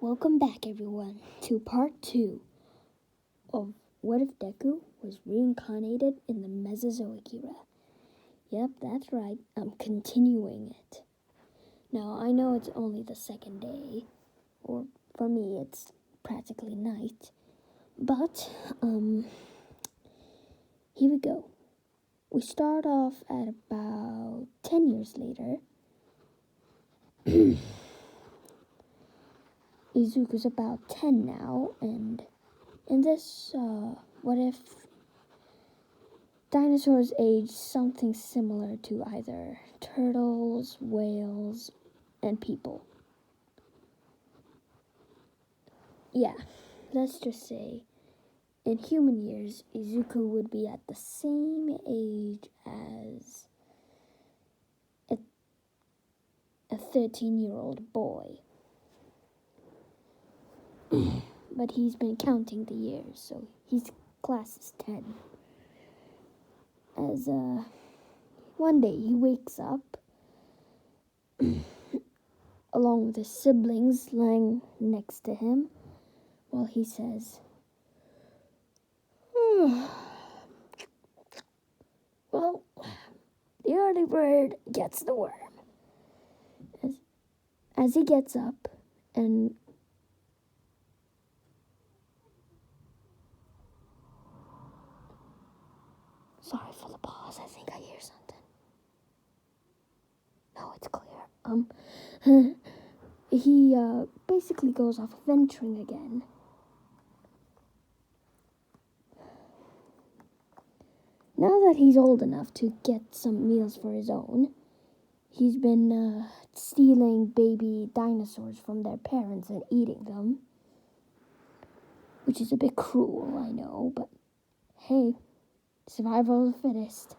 Welcome back, everyone, to part 2 of What If Deku Was Reincarnated in the Mesozoic Era. Yep, that's right, I'm continuing it. Now, I know it's only the second day, or for me, it's practically night, but, here we go. We start off at about 10 years later. Izuku's about 10 now, and in this, what if dinosaurs age something similar to either turtles, whales, and people? Yeah, let's just say, in human years, Izuku would be at the same age as a 13-year-old boy. But he's been counting the years, so his class is 10. As one day he wakes up along with his siblings lying next to him while he says, well, the early bird gets the worm. As he gets up and sorry for the pause, I think I hear something. No, it's clear. He basically goes off venturing again. Now that he's old enough to get some meals for his own, he's been stealing baby dinosaurs from their parents and eating them. Which is a bit cruel, I know, but hey, survival of the fittest.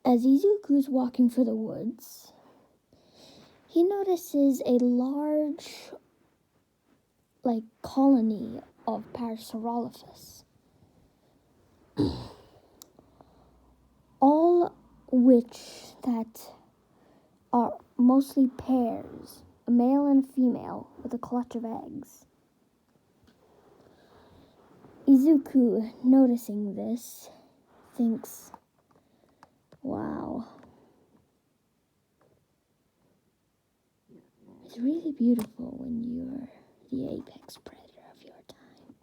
As Izuku's walking through the woods, he notices a large, colony of Parasaurolophus. All which that are mostly pairs, a male and a female, with a clutch of eggs. Izuku, noticing this, thinks, wow, it's really beautiful when you're the apex predator of your time.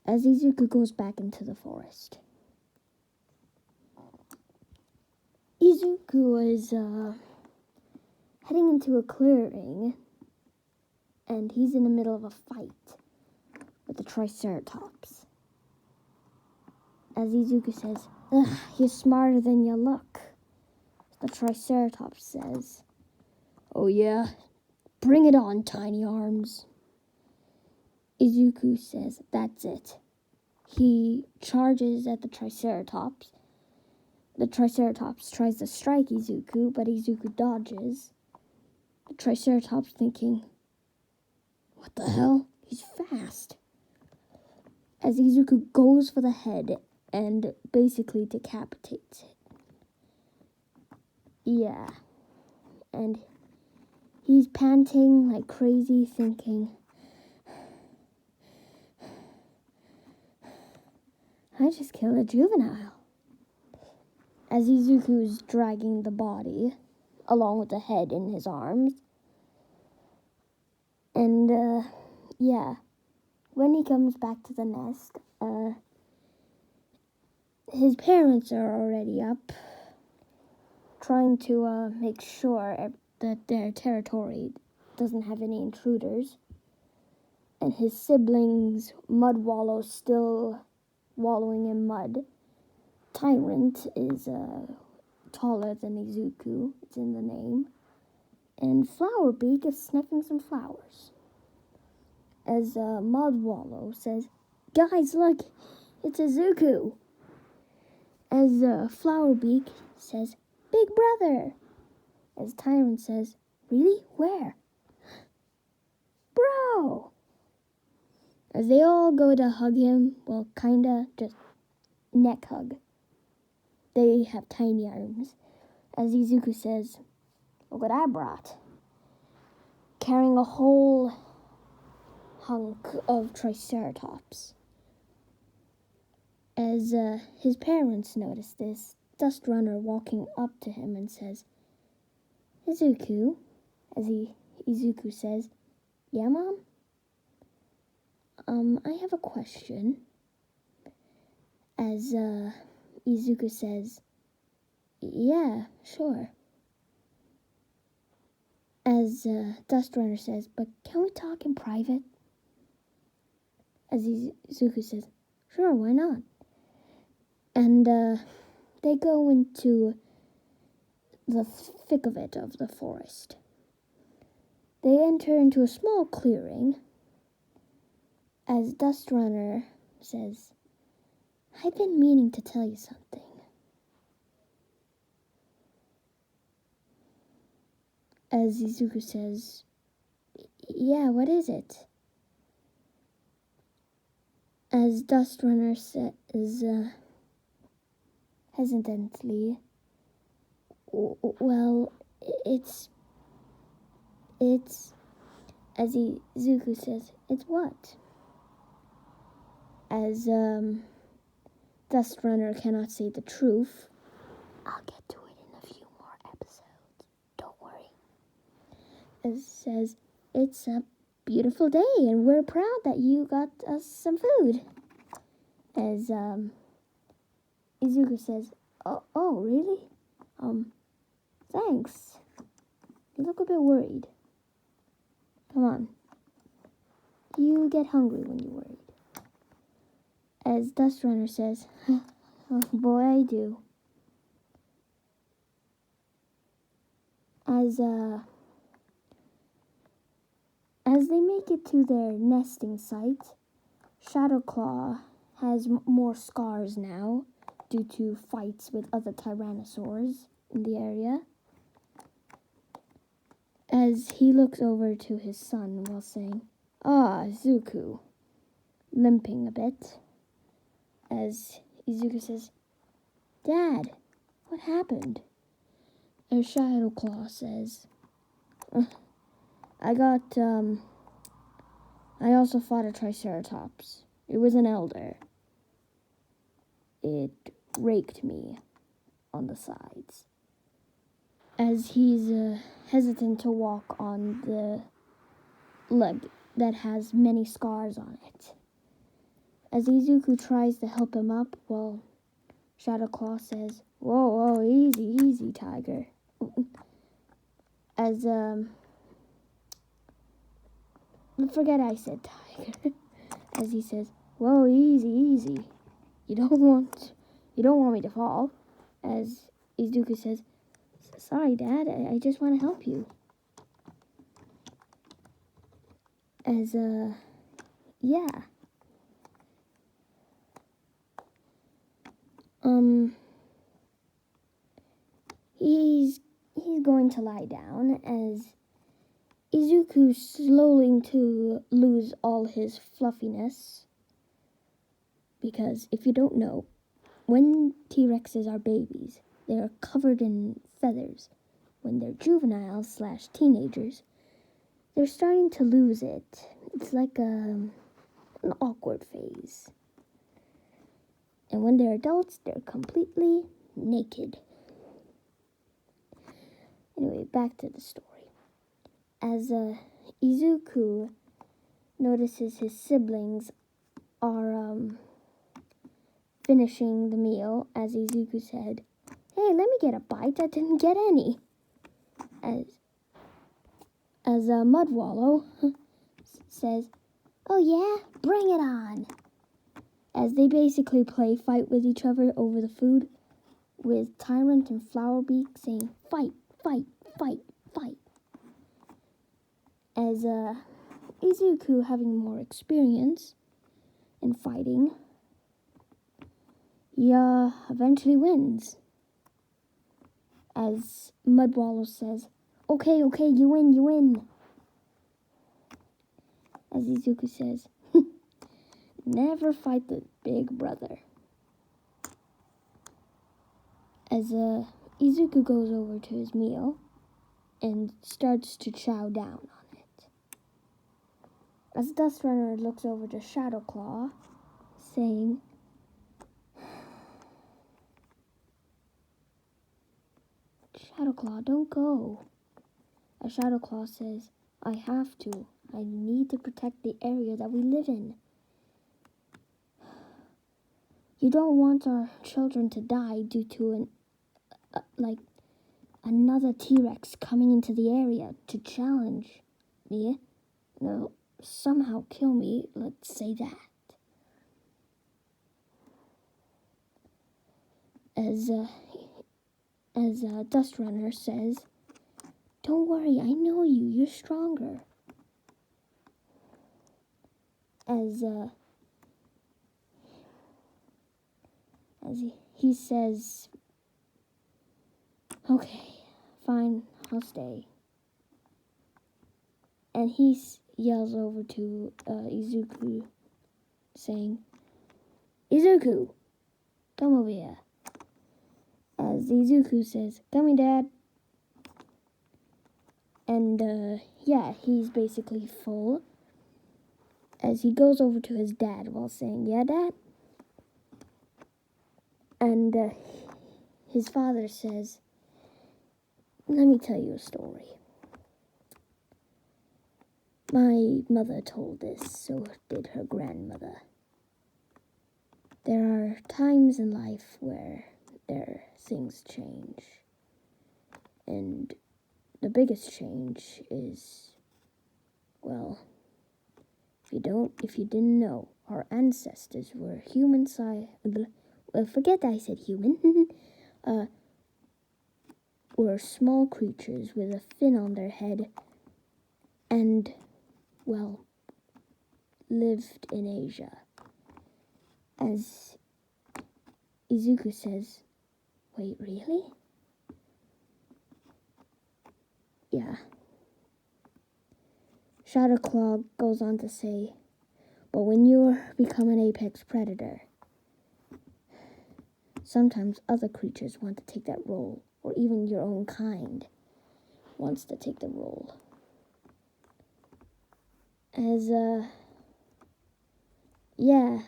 As Izuku goes back into the forest, Izuku is heading into a clearing, and he's in the middle of a fight with the Triceratops. As Izuku says, you're smarter than you look. The Triceratops says, oh yeah, bring it on, tiny arms. Izuku says, that's it. He charges at the Triceratops. The Triceratops tries to strike Izuku, but Izuku dodges. The Triceratops thinking, what the hell? He's fast. As Izuku goes for the head and basically decapitates it. Yeah. And he's panting like crazy, thinking, I just killed a juvenile. As Izuku's dragging the body, along with the head in his arms. And, when he comes back to the nest, his parents are already up, trying to make sure that their territory doesn't have any intruders. And his siblings, Mud Wallow, still wallowing in mud. Tyrant is taller than Izuku, it's in the name. And Flowerbeak is sniffing some flowers. As Mud Wallow says, guys, look, it's Izuku. As Flowerbeak says, big brother. As Tyrant says, really? Where? Bro. As they all go to hug him, well, kinda, just neck hug. They have tiny arms. As Izuku says, look what I brought. carrying a whole hunk of Triceratops. As his parents notice this, Dust Runner walking up to him and says, Izuku, as Izuku says, yeah, Mom? I have a question. As Izuku says, yeah, sure. As Dust Runner says, but can we talk in private? As Izuku says, sure, why not? And they go into the thick of it of the forest. They enter into a small clearing. As Dust Runner says, I've been meaning to tell you something. As Izuku says, yeah, what is it? As Dust Runner says, hesitantly, well, it's, as Izuku says, it's what? As, Dust Runner cannot say the truth. I'll get to it in a few more episodes. Don't worry. As says, it's a beautiful day and we're proud that you got us some food. As, Izuku says, oh, really? Thanks. You look a bit worried. Come on. You get hungry when you're worried. As Dust Runner says, oh, boy, I do. As they make it to their nesting site, Shadowclaw has more scars now due to fights with other tyrannosaurs in the area. As he looks over to his son while saying, Zuku, limping a bit. As Izuku says, Dad, what happened? As Shadowclaw says, I also fought a Triceratops. It was an elder. It raked me on the sides. As he's hesitant to walk on the leg that has many scars on it. As Izuku tries to help him up, well, Shadowclaw says, whoa, easy, tiger. As, forget I said tiger. As he says, whoa, easy. You don't want me to fall. As Izuku says, sorry, Dad, I just want to help you. As, yeah. He's going to lie down as Izuku's slowly to lose all his fluffiness. Because if you don't know, when T-Rexes are babies, they are covered in feathers. When they're juveniles / teenagers, they're starting to lose it. It's like an awkward phase. And when they're adults, they're completely naked. Anyway, back to the story. As Izuku notices his siblings are finishing the meal, as Izuku said, hey, let me get a bite, I didn't get any. As Mudwallow says, oh yeah, bring it on. As they basically fight with each other over the food, with Tyrant and Flowerbeak saying, fight. As Izuku, having more experience in fighting, he eventually wins. As Mudwallow says, okay, you win. As Izuku says, never fight the big brother. As Izuku goes over to his meal and starts to chow down on it. As Dust Runner looks over to Shadowclaw, saying, Shadowclaw, don't go. As Shadowclaw says, I have to. I need to protect the area that we live in. You don't want our children to die due to another T-Rex coming into the area to challenge me. No, somehow kill me. Let's say that. As Dust Runner says, don't worry, I know you. You're stronger. As he says, okay, fine, I'll stay. And he yells over to Izuku, saying, Izuku, come over here. As Izuku says, coming, Dad. And, yeah, he's basically full. As he goes over to his dad while saying, yeah, Dad? And, his father says, let me tell you a story. My mother told this, so did her grandmother. There are times in life where things change. And the biggest change is, well, if you didn't know, our ancestors were human size. Forget I said human. Were small creatures with a fin on their head and, well, lived in Asia. As Izuku says, wait, really? Yeah. Shadowclaw goes on to say, but when you become an apex predator, sometimes other creatures want to take that role, or even your own kind wants to take the role. As, yeah.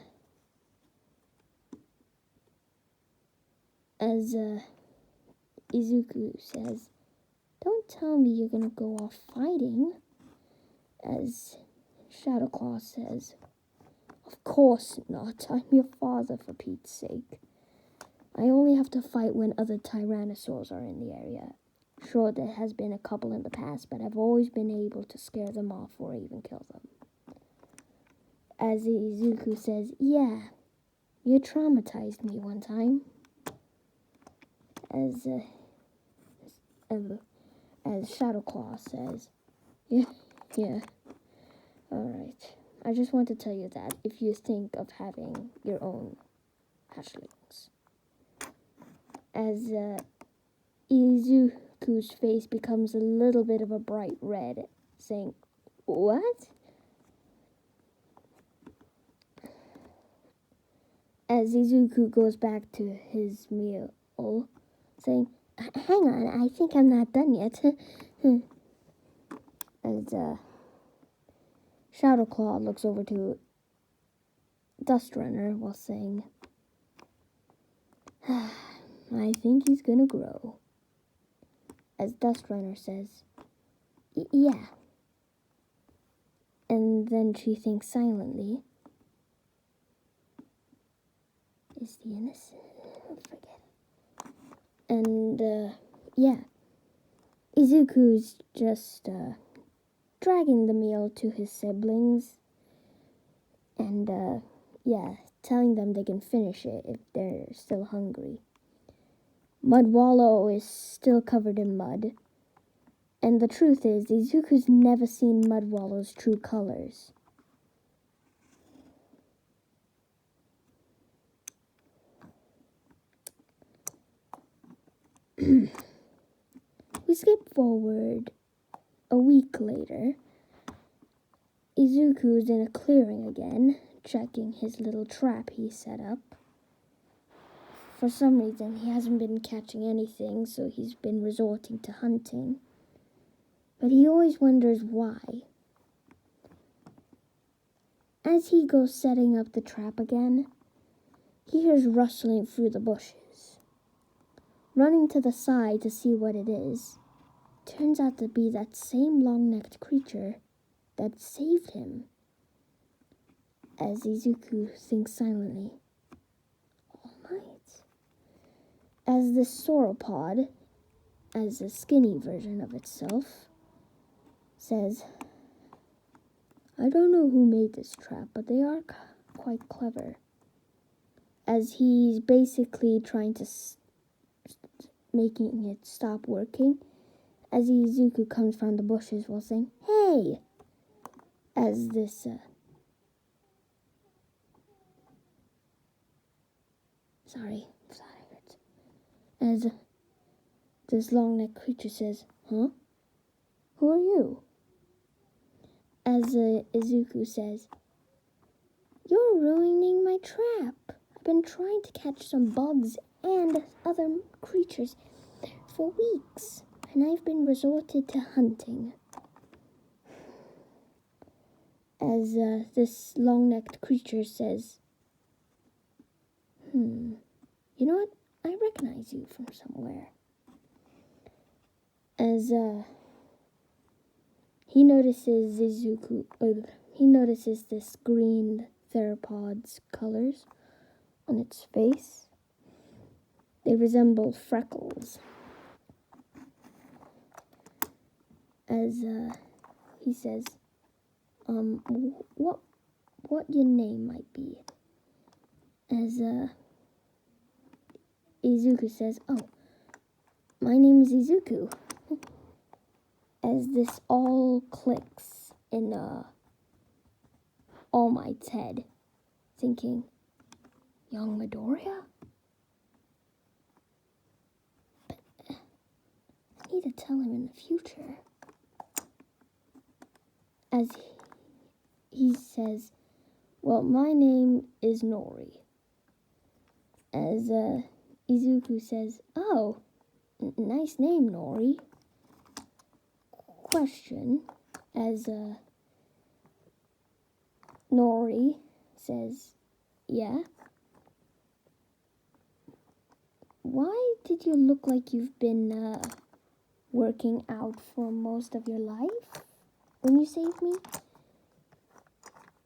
As, Izuku says, don't tell me you're gonna go off fighting. As Shadowclaw says, of course not. I'm your father, for Pete's sake. I only have to fight when other tyrannosaurs are in the area. Sure, there has been a couple in the past, but I've always been able to scare them off or even kill them. As Izuku says, yeah, you traumatized me one time. As Shadowclaw says, yeah, alright. I just want to tell you that if you think of having your own hatchlings. As Izuku's face becomes a little bit of a bright red, saying, what? As Izuku goes back to his meal, saying, hang on, I think I'm not done yet. As Shadowclaw looks over to Dust Runner while saying, I think he's gonna grow. As Dust Runner says, yeah. And then she thinks silently, is the innocent? Forget it. And, yeah. Izuku's just, dragging the meal to his siblings. And, yeah, telling them they can finish it if they're still hungry. Mudwallow is still covered in mud. And the truth is, Izuku's never seen Mudwallow's true colors. We skip forward a week later. Izuku's in a clearing again, checking his little trap he set up. For some reason, he hasn't been catching anything, so he's been resorting to hunting. But he always wonders why. As he goes setting up the trap again, he hears rustling through the bushes. Running to the side to see what it is, turns out to be that same long-necked creature that saved him. As Izuku thinks silently, All Might. As this sauropod, as a skinny version of itself, says, I don't know who made this trap, but they are quite clever. As he's basically trying to making it stop working, as Izuku comes from the bushes while saying, Hey! As this, As this long-necked creature says, Huh? Who are you? As Izuku says, You're ruining my trap. I've been trying to catch some bugs and other creatures for weeks, and I've been resorted to hunting. As this long-necked creature says, You know what? I recognize you from somewhere. As he notices this green theropod's colors on its face. They resemble freckles. As he says, what your name might be. As Izuku says, Oh, my name is Izuku. As this all clicks in All Might's head, thinking, Young Midoriya? But I need to tell him in the future. As he says, Well, my name is Nori. As Izuku says, Oh, nice name, Nori. Question, as Nori says, Yeah? Why did you look like you've been working out for most of your life when you saved me?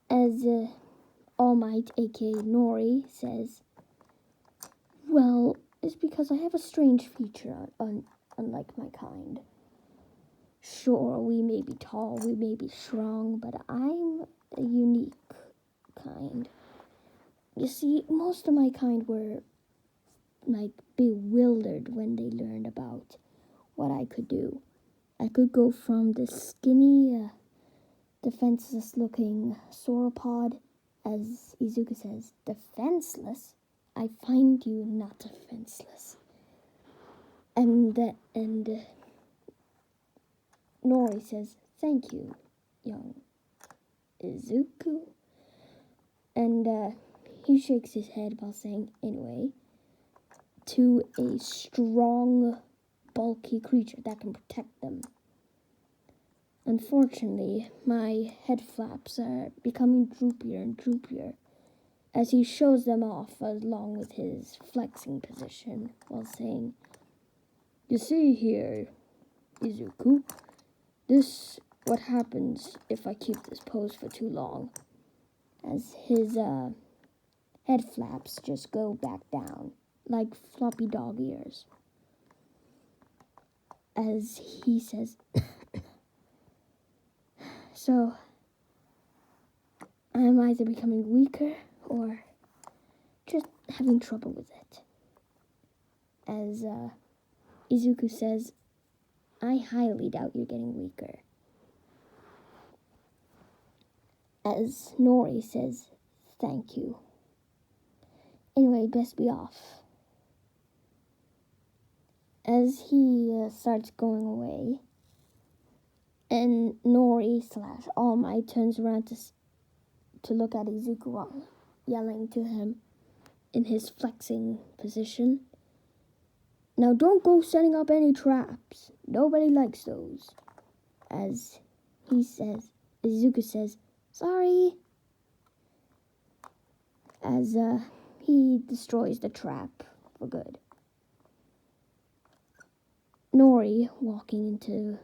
As All Might, aka Nori, says, Well, it's because I have a strange feature unlike my kind. Sure, we may be tall, we may be strong, but I'm a unique kind. You see, most of my kind were, bewildered when they learned about what I could do. I could go from this skinny, defenseless-looking sauropod, as Izuku says, defenseless? I find you not defenseless. And Nori says, Thank you, young Izuku. And he shakes his head while saying, Anyway, to a strong, bulky creature that can protect them. Unfortunately, my head flaps are becoming droopier and droopier as he shows them off along with his flexing position while saying, You see here, Izuku, this what happens if I keep this pose for too long. As his head flaps just go back down like floppy dog ears. As he says, So, I'm either becoming weaker or just having trouble with it. As Izuku says, I highly doubt you're getting weaker. As Nori says, Thank you. Anyway, best be off. As he starts going away, and Nori / All Might turns around to look at Izuku, yelling to him in his flexing position. Now don't go setting up any traps. Nobody likes those. As Izuku says, Sorry. as he destroys the trap for good. Nori walking into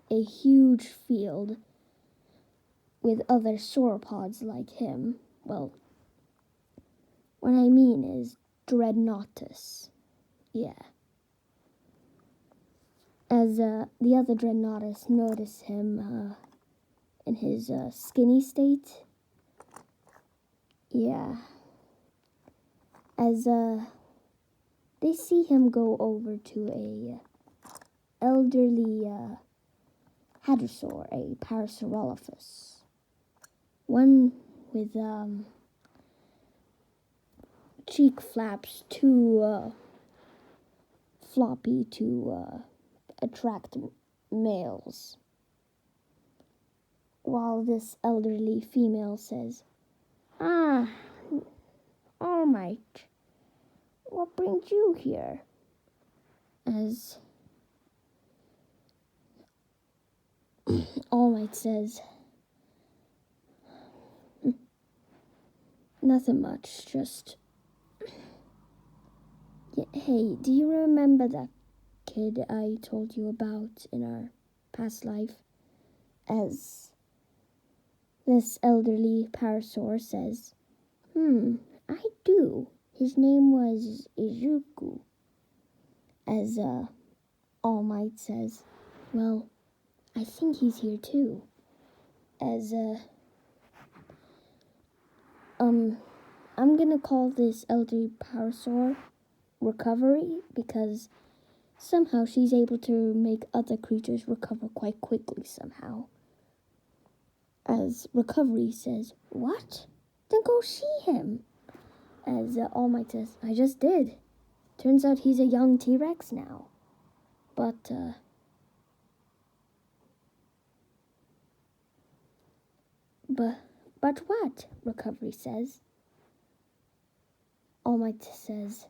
a huge field with other sauropods like him. Well, what I mean is Dreadnoughtus. Yeah. As the other Dreadnoughtus notice him in his skinny state. Yeah. As they see him go over to a elderly hadrosaur, a Parasaurolophus. One with cheek flaps too floppy to attract males. While this elderly female says, "Ah, All Might, what brings you here?" As All Might says, "Nothing much, just... Hey, do you remember that kid I told you about in our past life?" As this elderly parasaur says, I do. His name was Izuku." As All Might says, "Well, I think he's here too." As I'm gonna call this elderly parasaur Recovery, because somehow she's able to make other creatures recover quite quickly somehow. As Recovery says, "What? Then go see him." As All Might says, "I just did. Turns out he's a young T-Rex now." But what? Recovery says. All Might says,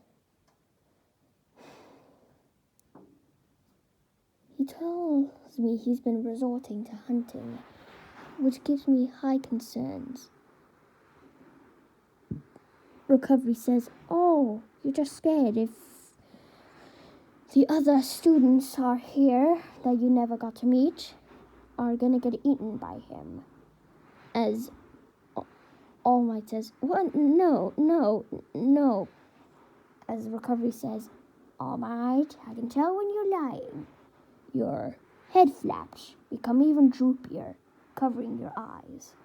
"He tells me he's been resorting to hunting, which gives me high concerns." Recovery says, "Oh, you're just scared if the other students are here that you never got to meet are gonna get eaten by him." As All Might says, "What? No." As Recovery says, "All Might, I can tell when you're lying. Your head flaps become even droopier, covering your eyes."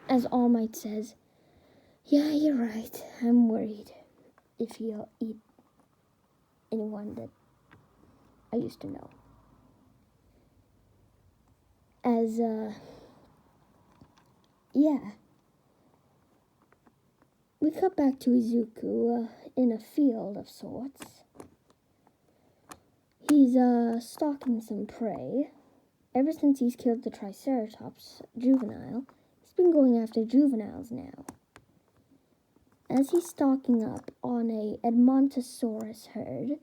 As All Might says, "Yeah, you're right. I'm worried if he'll eat anyone that I used to know." As, yeah. We cut back to Izuku in a field of sorts. He's stalking some prey. Ever since he's killed the Triceratops juvenile, he's been going after juveniles now. As he's stalking up on a Edmontosaurus herd,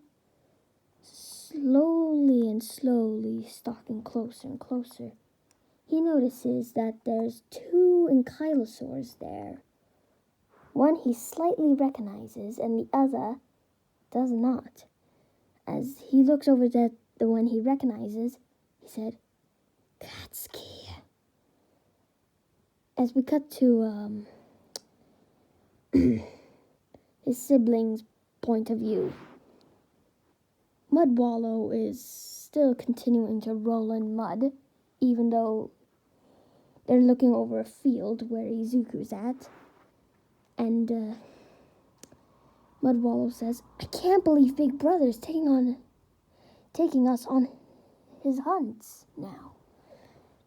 slowly stalking closer and closer, he notices that there's two ankylosaurs there. One he slightly recognizes and the other does not. As he looks over at the one he recognizes, he said, "Katsuki." As we cut to his siblings' point of view, Mudwallow is still continuing to roll in mud, even though they're looking over a field where Izuku's at. And Mudwallow says, "I can't believe Big Brother's taking us on his hunts now."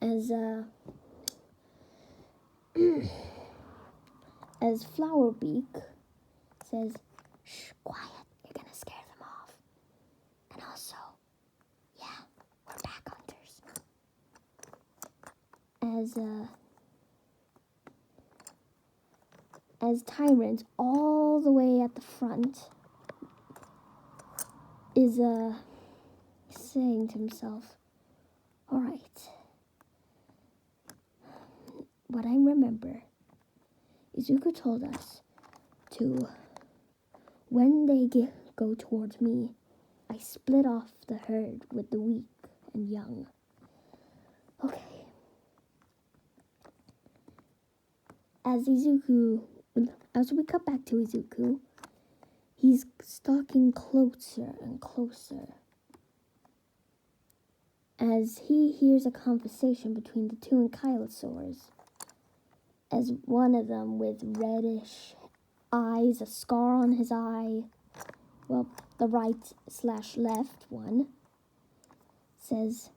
As as Flowerbeak says, "Shh, quiet, you're gonna scare them off. And also, yeah, we're pack hunters." As Tyrant, all the way at the front, is saying to himself, "All right, what I remember Izuku told us to, when they go towards me, I split off the herd with the weak and young. Okay. As we cut back to Izuku, he's stalking closer and closer as he hears a conversation between the two ankylosaurs, as one of them with reddish eyes, a scar on his eye, well, the right/left one, says,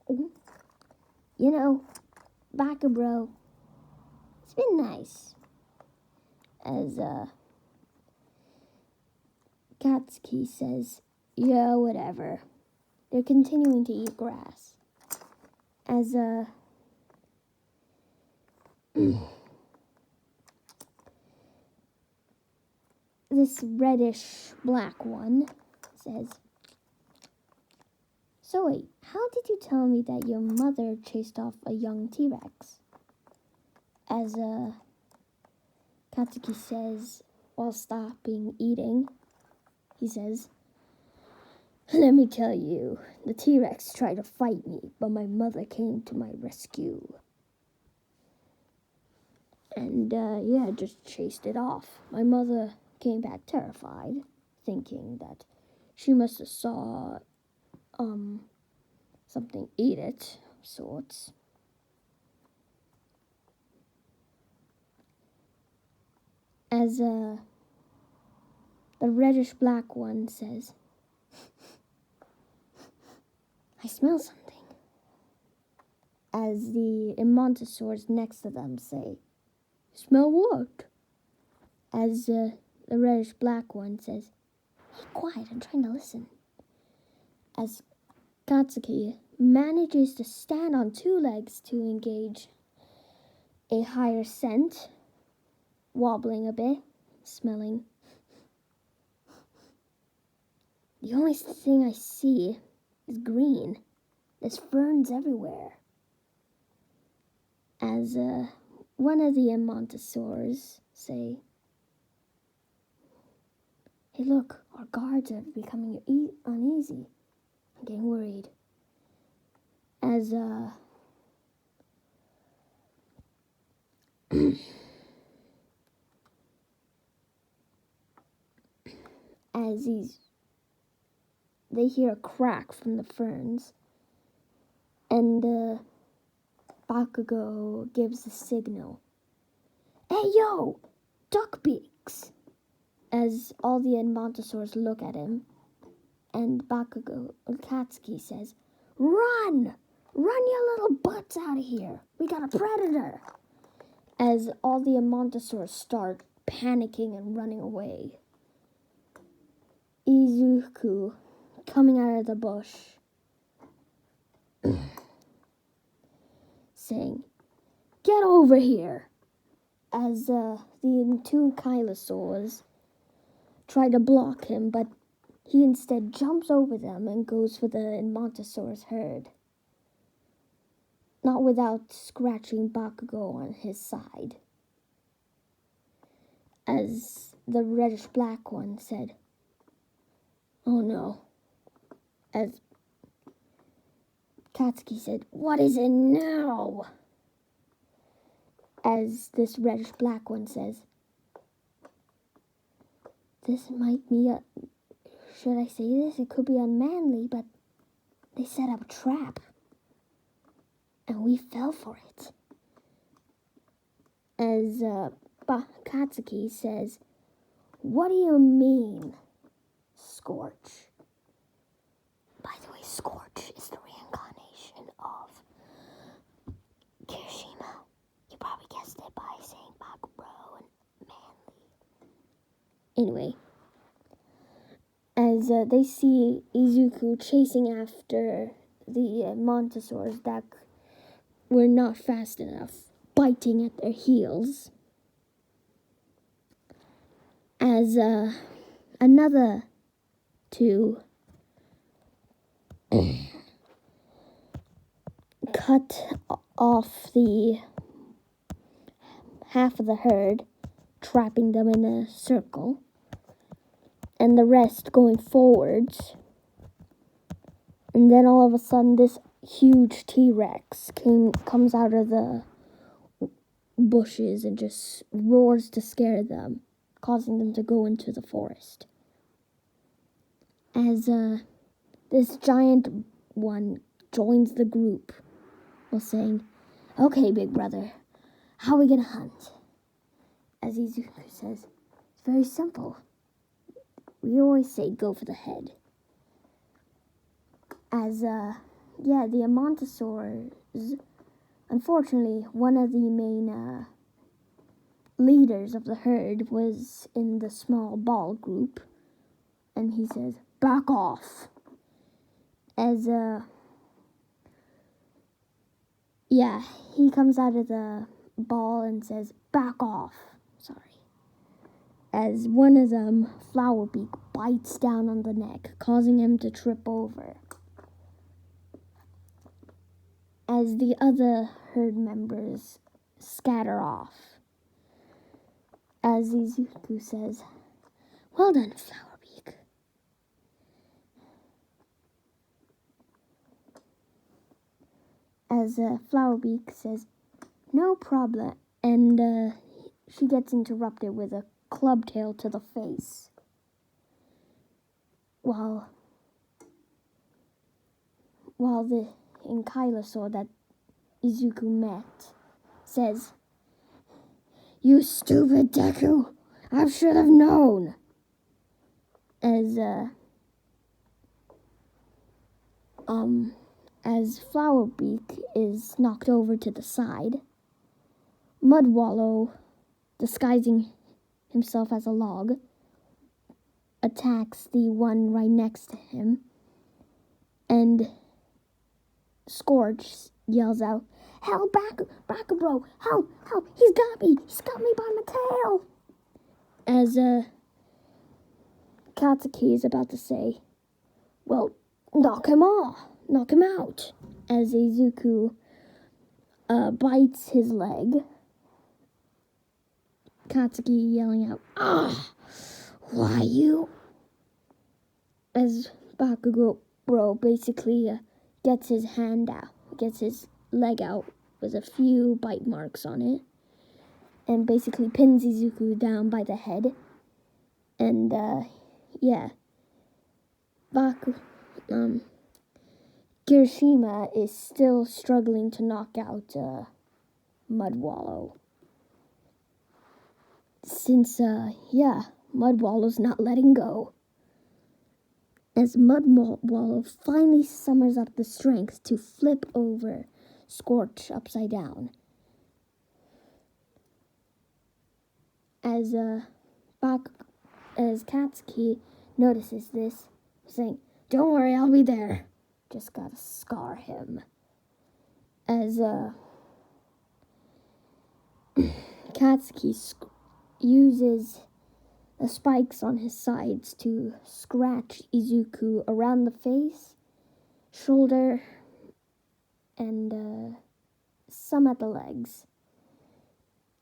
oh, you know, Baka bro, it's been nice. As Katsuki says, yeah, whatever. They're continuing to eat grass. As this reddish black one says, so wait, how did you tell me that your mother chased off a young T-Rex? As Katsuki says, while stopping eating, he says, let me tell you, the T-Rex tried to fight me, but my mother came to my rescue. And, just chased it off. My mother came back terrified, thinking that she must have saw, something eat it, of sorts. As, the reddish-black one says, I smell something. As the Imontosaurs next to them say, smell what? As the reddish-black one says, be quiet, I'm trying to listen. As Katsuki manages to stand on two legs to engage a higher scent, wobbling a bit, smelling. The only thing I see is green. There's ferns everywhere. As one of the Imontosaurs say, hey look, our guards are becoming uneasy. I'm getting worried. As they hear a crack from the ferns, and Bakugo gives the signal. Hey yo, duck beaks! As all the Edmontosaurs look at him, and Bakugo, Katsuki says, run! Run your little butts out of here! We got a predator! As all the Edmontosaurs start panicking and running away. Izuku, coming out of the bush, saying, get over here! As the two Kylosaurs try to block him, but he instead jumps over them and goes for the Edmontosaurus herd. Not without scratching Bakugo on his side. As the reddish-black one said, oh no. As Katsuki said, what is it now? As this reddish-black one says, this might be should I say this? It could be unmanly, but they set up a trap. And we fell for it. As Katsuki says, what do you mean, Scorch? By the way, Scorch is the reincarnation of Kirishima. You probably guessed it by saying Bakuro and manly. Anyway, as they see Izuku chasing after the Montosaurs that were not fast enough, biting at their heels, as another two cut off the half of the herd, trapping them in a circle, and the rest going forwards. And then all of a sudden, this huge T-Rex comes out of the bushes and just roars to scare them, causing them to go into the forest. As this giant one joins the group, while saying, "Okay, big brother, how are we gonna hunt?" As Izuku says, "It's very simple. We always say go for the head." As the Amontosaurs, unfortunately, one of the main leaders of the herd was in the small ball group, and he says, "Back off." As he comes out of the ball and says, "Back off." Sorry. As one of them, Flowerbeak, bites down on the neck, causing him to trip over. As the other herd members scatter off. As Izuku says, "Well done, Flowerbeak." As Flowerbeak says, "No problem," and she gets interrupted with a club tail to the face. While the ankylosaur that Izuku met says, "You stupid Deku! I should have known." As Flowerbeak is knocked over to the side, Mudwallow, disguising himself as a log, attacks the one right next to him, and Scorch yells out, "Help, bro! Help! He's got me by my tail!" As Katsuki is about to say, "Well, knock him out," as Izuku bites his leg. Katsuki yelling out, "Ah! Why you?" As Bakugou basically gets his leg out with a few bite marks on it, and basically pins Izuku down by the head. And Kirishima is still struggling to knock out Mudwallow. Since Mudwallow's not letting go. As Mudwallow finally summons up the strength to flip over Scorch upside down. As Katsuki notices this, saying, "Don't worry, I'll be there. Just gotta scar him." As Katsuki uses the spikes on his sides to scratch Izuku around the face, shoulder, and some at the legs.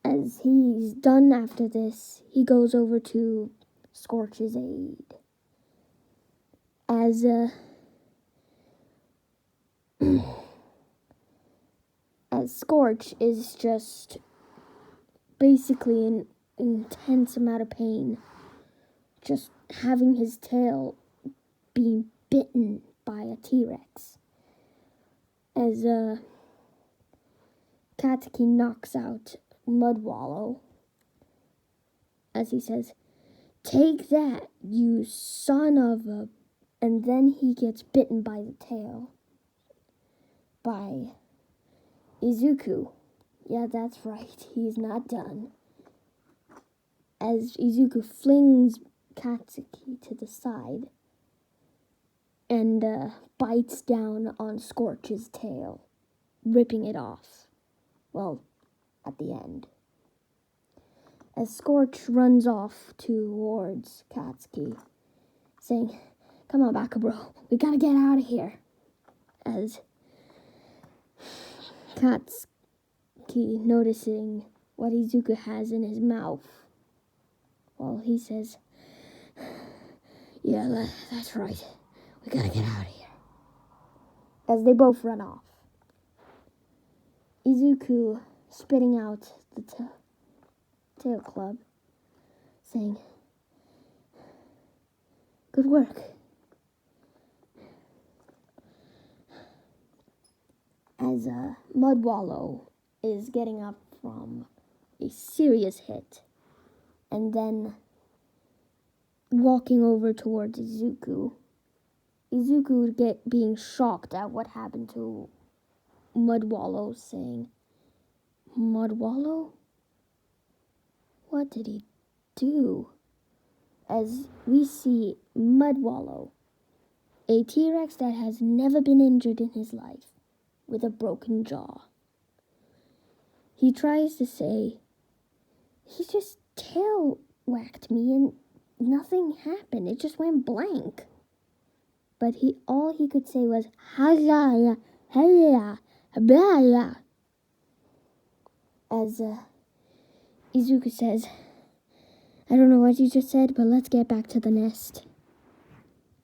As he's done after this, he goes over to Scorch's aid. As Scorch is just basically in intense amount of pain, just having his tail being bitten by a T-Rex. As Katsuki knocks out Mudwallow, as he says, "Take that, you son of a..." And then he gets bitten by the tail by Izuku. Yeah, that's right, he's not done. As Izuku flings Katsuki to the side and bites down on Scorch's tail, ripping it off. Well, at the end. As Scorch runs off towards Katsuki, saying, "Come on, Bakubro, we gotta get out of here." As Katsuki what Izuku has in his mouth. Well, he says, yeah, that's right. We gotta get out of here. As they both run off. Izuku spitting out the tail club, saying, good work. As Mudwallow is getting up from a serious hit and then walking over towards Izuku. Izuku being shocked at what happened to Mudwallow, saying, Mudwallow? What did he do? As we see Mudwallow, a T-Rex that has never been injured in his life, with a broken jaw. He tries to say, he just tail whacked me and nothing happened. It just went blank. But all he could say was, Haya, Haya, Habaya. As Izuku says, I don't know what you just said, but let's get back to the nest.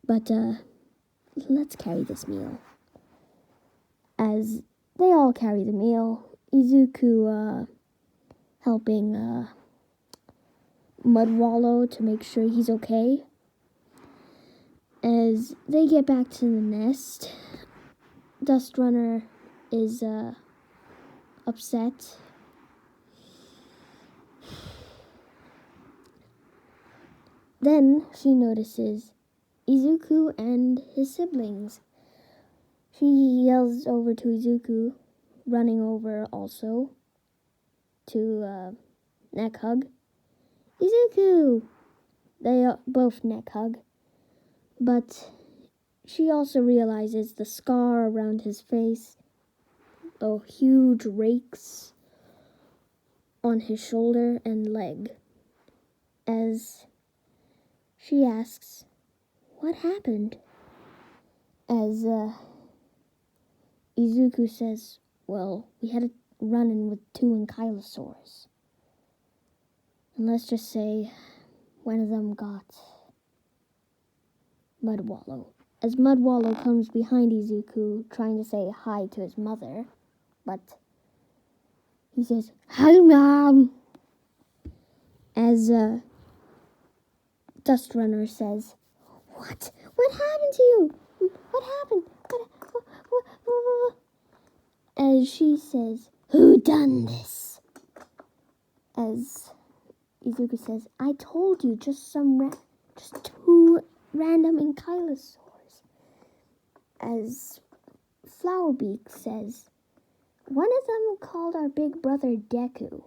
But let's carry this meal. As they all carry the meal, Izuku helping Mudwallow to make sure he's okay. As they get back to the nest, Dustrunner is upset. Then she notices Izuku and his siblings. She yells over to Izuku, running over also to neck hug. Izuku! They both neck hug. But she also realizes the scar around his face, the huge rakes on his shoulder and leg. As she asks, what happened? As Izuku says, well, we had a run-in with two ankylosaurs. And let's just say one of them got Mudwallow. As Mudwallow comes behind Izuku, trying to say hi to his mother, but he says, hi, Mom! As Dustrunner says, what? What happened to you? What happened? What? As she says, who done this? As Izuku says, I told you, just two random ankylosaurs. As Flowerbeak says, one of them called our big brother Deku.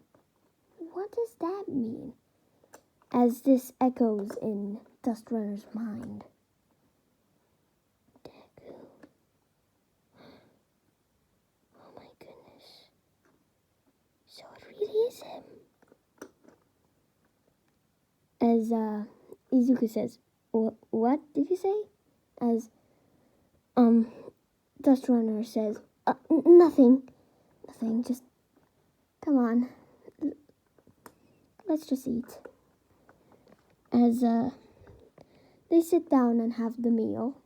What does that mean? As this echoes in Dustrunner's mind. Deku. Oh my goodness. So it really is him. As Izuku says, what did you say? As Dustrunner says, nothing, just come on, let's just eat. As they sit down and have the meal,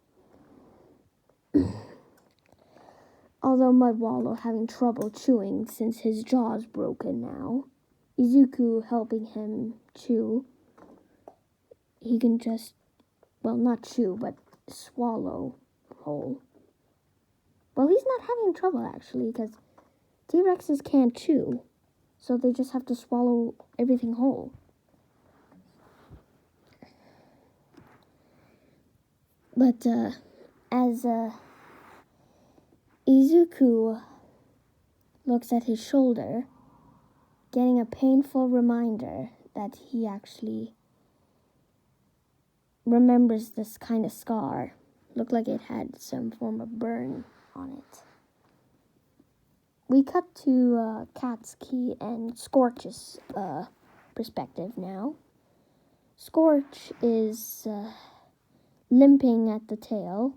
although Mudwallow having trouble chewing since his jaw's broken now, Izuku helping him chew. He can just, well, not chew, but swallow whole. Well, he's not having trouble, actually, because T-Rexes can't chew, so they just have to swallow everything whole. But as Izuku looks at his shoulder, getting a painful reminder that he actually remembers this kind of scar. Looked like it had some form of burn on it. We cut to Katsuki and Scorch's perspective now. Scorch is limping at the tail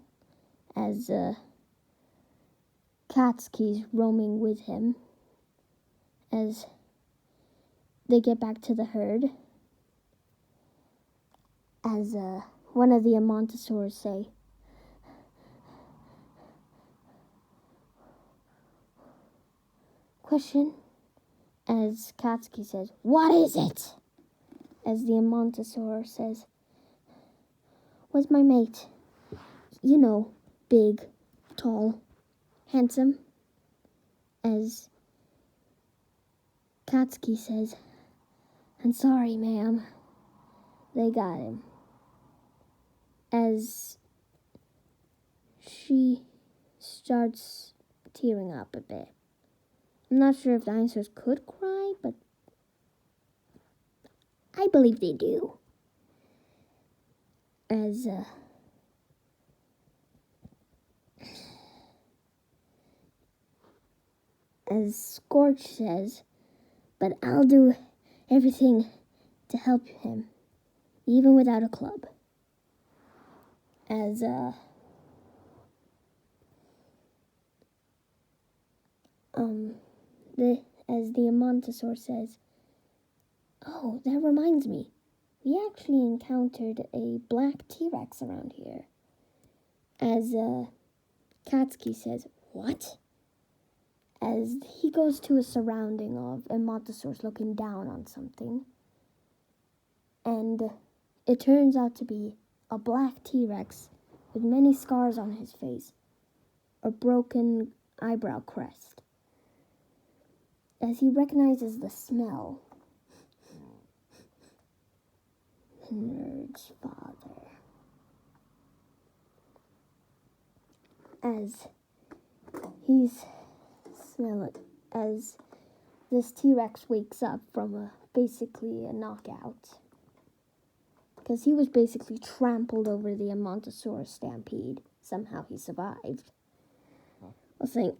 as Katsuki's roaming with him. As they get back to the herd, as one of the Amontosaurs say, question, as Katsuki says, what is it? As the Amontosaur says, where's my mate? You know, big, tall, handsome. As Katsuki says, I'm sorry, ma'am. They got him. As she starts tearing up a bit. I'm not sure if dinosaurs could cry, but I believe they do. As Scorch says, but I'll do everything to help him, even without a club. As the Amontosaur says, oh, that reminds me, we actually encountered a black T-Rex around here. As Katsuki says, what? As he goes to a surrounding of Amontosaurs looking down on something. And it turns out to be a black T-Rex with many scars on his face, a broken eyebrow crest. As he recognizes the smell, the nerd's father. As he's smelling, as this T-Rex wakes up from basically a knockout. Because he was basically trampled over the Amontosaurus stampede. Somehow he survived. I was saying,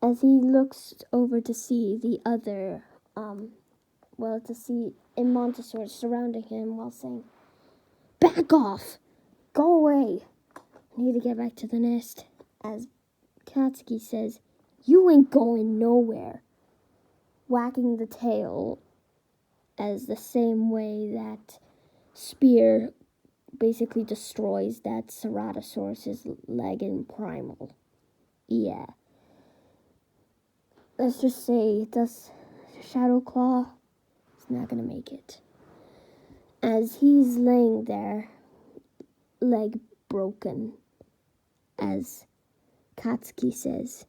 as he looks over to see the other, to see Amontosaurus surrounding him while saying, back off! Go away! I need to get back to the nest. As Katsuki says, you ain't going nowhere. Wagging the tail as the same way that spear basically destroys that Ceratosaurus's leg in Primal. Yeah. Let's just say it does. Shadow Claw is not gonna make it. As he's laying there, leg broken, as Katsuki says,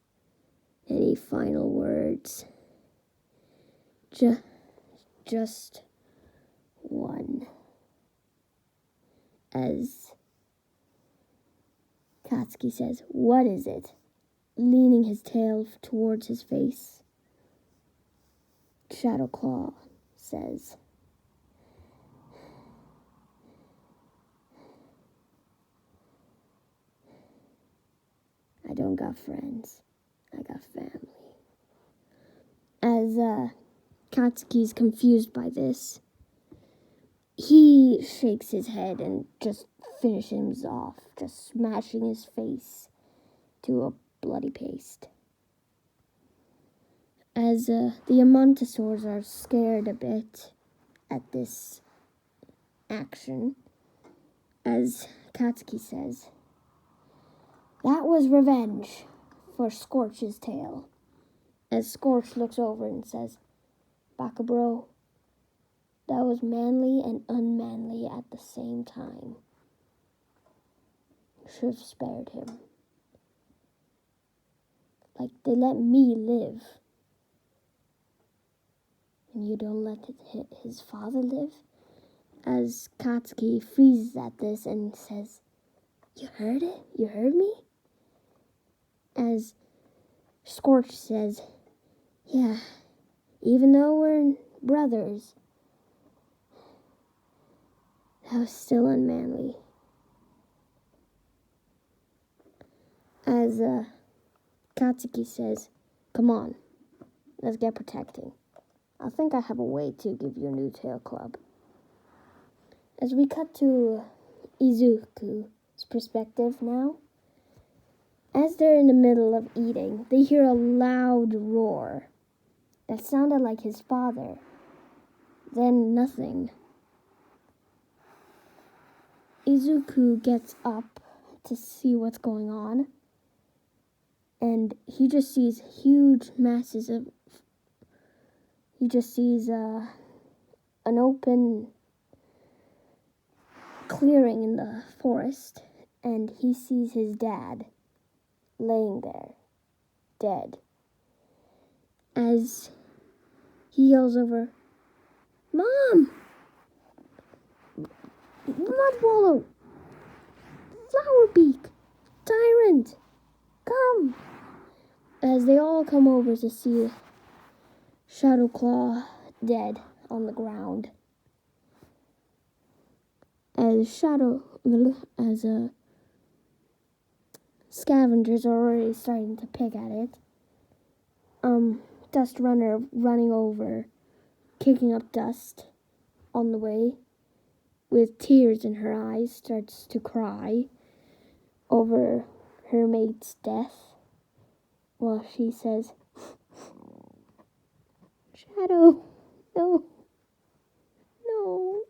any final words? Just one. As Katsuki says, what is it? Leaning his tail towards his face. Shadow Claw says, I don't got friends. I got family. As Katsuki's confused by this, he shakes his head and just finishes him off, just smashing his face to a bloody paste. As the Amontosaurs are scared a bit at this action, as Katsuki says, that was revenge for Scorch's tail. As Scorch looks over and says, Baka bro, that was manly and unmanly at the same time. Should have spared him. Like, they let me live. And you don't let his father live? As Katsuki freezes at this and says, you heard it? You heard me? As Scorch says, yeah, even though we're brothers, that was still unmanly. As Katsuki says, come on, let's get protecting. I think I have a way to give you a new tail club. As we cut to Izuku's perspective now, As they're in the middle of eating, they hear a loud roar that sounded like his father. Then nothing. Izuku gets up to see what's going on, and he just sees huge masses of... He just sees an open clearing in the forest, and he sees his dad laying there, dead. As he yells over, "Mom! Mudwallow! Flowerbeak! Tyrant! Come!" As they all come over to see Shadowclaw dead on the ground. As scavengers are already starting to pick at it. Dust Runner running over, kicking up dust on the way, with tears in her eyes, starts to cry over her mate's death, while she says, "Shadow, no, no."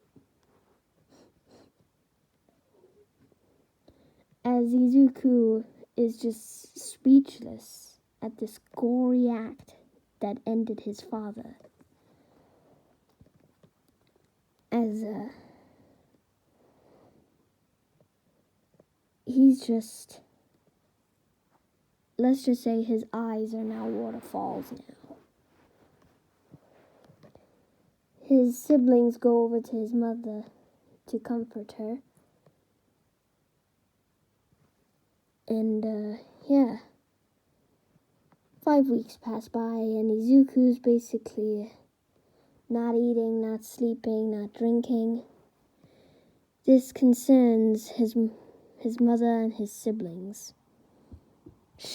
As Izuku is just speechless at this gory act that ended his father. As he's just, let's just say his eyes are now waterfalls now. His siblings go over to his mother to comfort her. And, 5 weeks pass by, and Izuku's basically not eating, not sleeping, not drinking. This concerns his mother and his siblings. His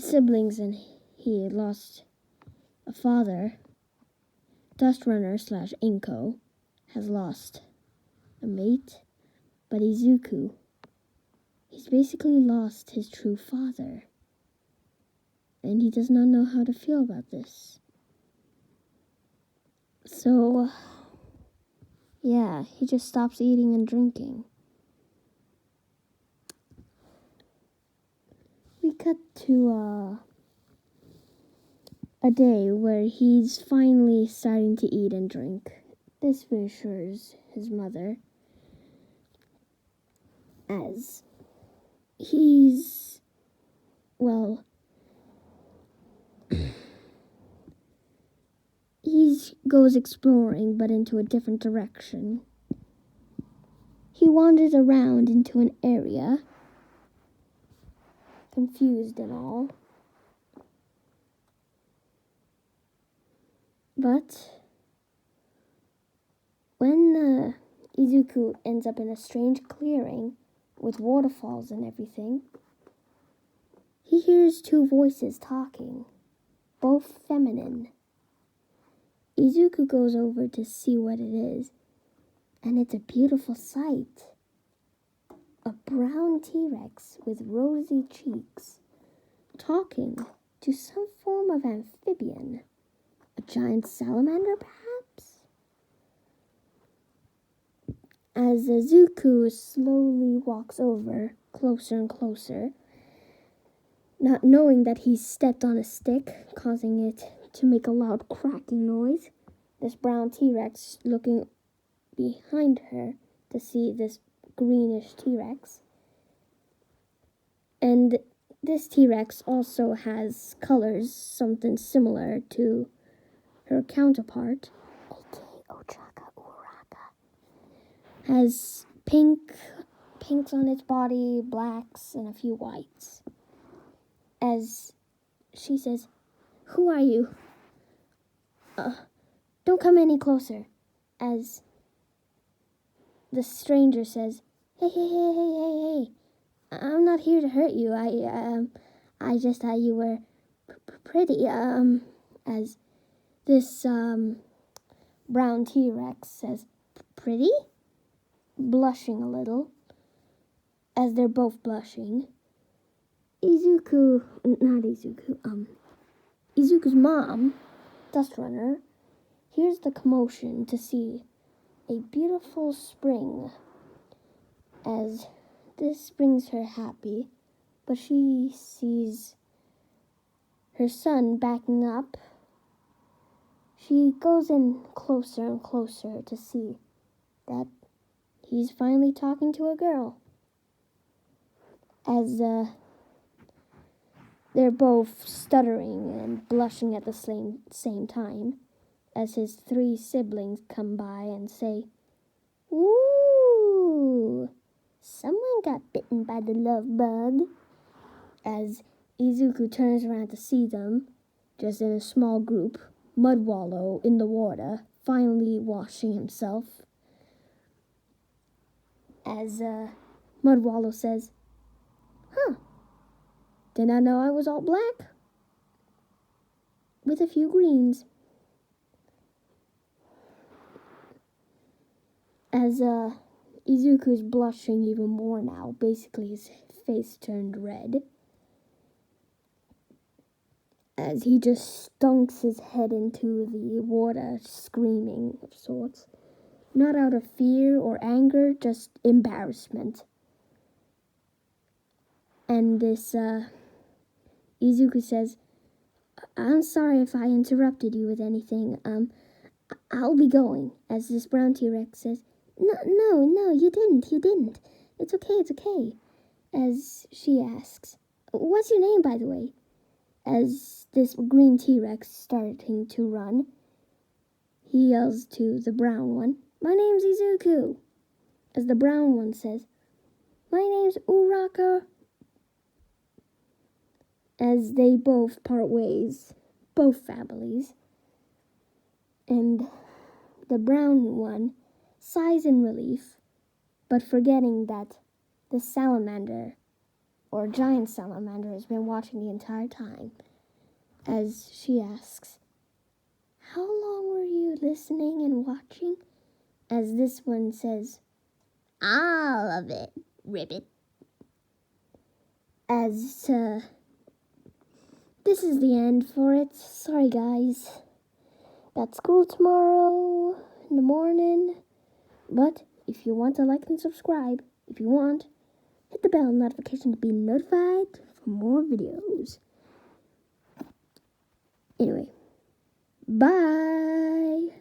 siblings and he lost a father. Dust Runner / Inko has lost a mate, but Izuku, he's basically lost his true father, and he does not know how to feel about this. So, he just stops eating and drinking. We cut to a day where he's finally starting to eat and drink. This reassures his mother, as he goes exploring, but into a different direction. He wanders around into an area, confused and all. But when Izuku ends up in a strange clearing with waterfalls and everything, he hears 2 voices talking, both feminine. Izuku goes over to see what it is, and it's a beautiful sight. A brown T-Rex with rosy cheeks, talking to some form of amphibian. A giant salamander, perhaps? As Izuku slowly walks over, closer and closer, not knowing that he's stepped on a stick, causing it to make a loud cracking noise, this brown T-Rex looking behind her to see this greenish T-Rex. And this T-Rex also has colors, something similar to her counterpart, aka Ochaka Uraka. Has pinks on its body, blacks, and a few whites. As she says, "Who are you? Don't come any closer." As the stranger says, Hey. I'm not here to hurt you. I just thought you were pretty." As this brown T-Rex says, "Pretty? blushing a little. As they're both blushing, Izuku's mom, Dust Runner, hears the commotion to see a beautiful spring. As this brings her happy, but she sees her son backing up. She goes in closer and closer to see that he's finally talking to a girl. As they're both stuttering and blushing at the same time, as his 3 siblings come by and say, "Ooh, someone got bitten by the love bug." As Izuku turns around to see them, just in a small group, Mudwallow in the water, finally washing himself. As Mudwallow says, "Huh, did not know I was all black, with a few greens." As Izuku's blushing even more now, basically his face turned red. As he just stunks his head into the water, screaming of sorts. Not out of fear or anger, just embarrassment. And this, Izuku says, "I'm sorry if I interrupted you with anything. I'll be going." As this brown T-Rex says, No, you didn't. It's okay. As she asks, "What's your name, by the way?" As this green T-Rex starting to run, he yells to the brown one, "My name's Izuku." As the brown one says, "My name's Uraka." As they both part ways, both families, and the brown one sighs in relief, but forgetting that the salamander, or giant salamander, has been watching the entire time. As she asks, "How long were you listening and watching?" As this one says, "All of it, ribbit." As this is the end for it. Sorry, guys. Got school tomorrow in the morning. But if you want to like and subscribe, hit the bell notification to be notified for more videos. Anyway, bye.